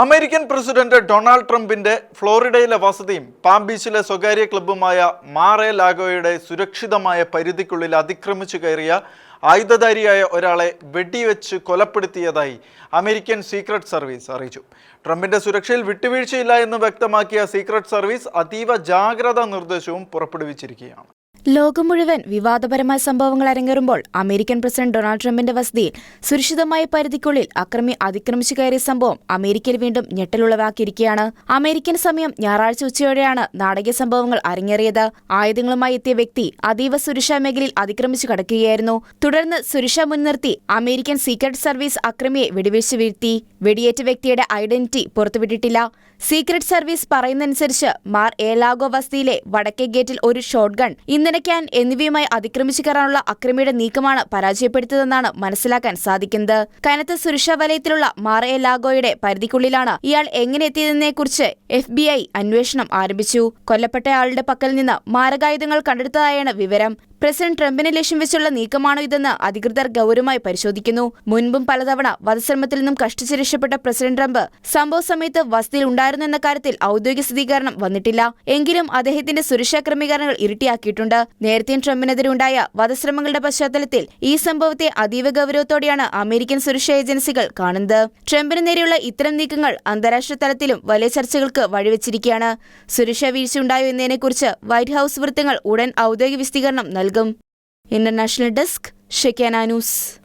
American president Donald ട്രംപിന്റെ ഫ്ലോറിഡയിലെ വസതിയും palm ബീച്ചിലെ സ്വകാര്യ ക്ലബ്ബുമായ മാർ-എ-ലാഗോയുടെ സുരക്ഷിതമായ പരിധിക്കുള്ളിൽ അതിക്രമിച്ചു കയറിയ ആയുധധാരിയായ ഒരാളെ വെടിവെച്ച് കൊലപ്പെടുത്തിയതായി അമേരിക്കൻ സീക്രട്ട് സർവീസ് അറിയിച്ചു. ട്രംപിന്റെ സുരക്ഷയിൽ വിട്ടുവീഴ്ചയില്ല എന്ന് വ്യക്തമാക്കിയ സീക്രട്ട് സർവീസ് അതീവ ജാഗ്രതാ നിർദ്ദേശവും പുറപ്പെടുവിച്ചിരിക്കുകയാണ്. ലോകം മുഴുവൻ വിവാദപരമായ സംഭവങ്ങൾ അരങ്ങേറുമ്പോൾ അമേരിക്കൻ പ്രസിഡന്റ് ഡൊണാൾഡ് ട്രംപിന്റെ വസതിയിൽ സുരക്ഷിതമായ പരിധിക്കുള്ളിൽ അക്രമി അതിക്രമിച്ചു കയറിയ സംഭവം അമേരിക്കയിൽ വീണ്ടും ഞെട്ടലുളവാക്കിയിരിക്കുകയാണ്. അമേരിക്കൻ സമയം ഞായറാഴ്ച ഉച്ചയോടെയാണ് നാടകീയ സംഭവങ്ങൾ അരങ്ങേറിയത്. ആയുധങ്ങളുമായി എത്തിയ വ്യക്തി അതീവ സുരക്ഷാ മേഖലയിൽ അതിക്രമിച്ചു കടക്കുകയായിരുന്നു. തുടർന്ന് സുരക്ഷ മുൻനിർത്തി അമേരിക്കൻ സീക്രട്ട് സർവീസ് അക്രമിയെ വെടിവെച്ച് വീഴ്ത്തി. വെടിയേറ്റ വ്യക്തിയുടെ ഐഡന്റിറ്റി പുറത്തുവിട്ടിട്ടില്ല. സീക്രട്ട് സർവീസ് പറയുന്നതനുസരിച്ച് മാർ-എ-ലാഗോ വസതിയിലെ വടക്കേ ഗേറ്റിൽ ഒരു ഷോട്ട് ഗൺ, ഇന്ധന ക്യാൻ എന്നിവയുമായി അതിക്രമിച്ചു കയറാനുള്ള അക്രമിയുടെ നീക്കമാണ് പരാജയപ്പെടുത്തതെന്നാണ് മനസ്സിലാക്കാൻ സാധിക്കുന്നത്. കനത്ത സുരക്ഷാ വലയത്തിലുള്ള മാർ-എ-ലാഗോയുടെ പരിധിക്കുള്ളിലാണ് ഇയാൾ എങ്ങനെ എത്തിയതെന്നതിനെക്കുറിച്ച് FBI അന്വേഷണം ആരംഭിച്ചു. കൊല്ലപ്പെട്ടയാളുടെ പക്കൽ നിന്ന് മാരകായുധങ്ങൾ കണ്ടെടുത്തതായാണ് വിവരം. പ്രസിഡന്റ് ട്രംപിനെ ലക്ഷ്യം വെച്ചുള്ള നീക്കമാണോ ഇതെന്ന് അധികൃതർ ഗൗരവമായി പരിശോധിക്കുന്നു. മുൻപും പലതവണ വധശ്രമത്തിൽ നിന്നും കഷ്ടിച്ച് രക്ഷപ്പെട്ട പ്രസിഡന്റ് ട്രംപ് സംഭവ സമയത്ത് വസതിയിൽ ഉണ്ടായിരുന്നു എന്ന കാര്യത്തിൽ ഔദ്യോഗിക സ്ഥിരീകരണം വന്നിട്ടില്ല. എങ്കിലും അദ്ദേഹത്തിന്റെ സുരക്ഷാ ക്രമീകരണങ്ങൾ ഇരട്ടിയാക്കിയിട്ടുണ്ട്. നേരത്തെയും ട്രംപിനെതിരെ ഉണ്ടായ വധശ്രമങ്ങളുടെ പശ്ചാത്തലത്തിൽ ഈ സംഭവത്തെ അതീവ ഗൗരവത്തോടെയാണ് അമേരിക്കൻ സുരക്ഷാ ഏജൻസികൾ കാണുന്നത്. ട്രംപിന് നേരെയുള്ള ഇത്തരം നീക്കങ്ങൾ അന്താരാഷ്ട്ര തലത്തിലും വലിയ ചർച്ചകൾക്ക് വഴിവെച്ചിരിക്കുകയാണ്. സുരക്ഷാ വീഴ്ചയുണ്ടായോ എന്നതിനെക്കുറിച്ച് വൈറ്റ് ഹൌസ് വൃത്തങ്ങൾ ഉടൻ ഔദ്യോഗിക വിശദീകരണം നൽകും. ഇന്റർനാഷണൽ ഡെസ്ക്, ഷെക്കാന ന്യൂസ്.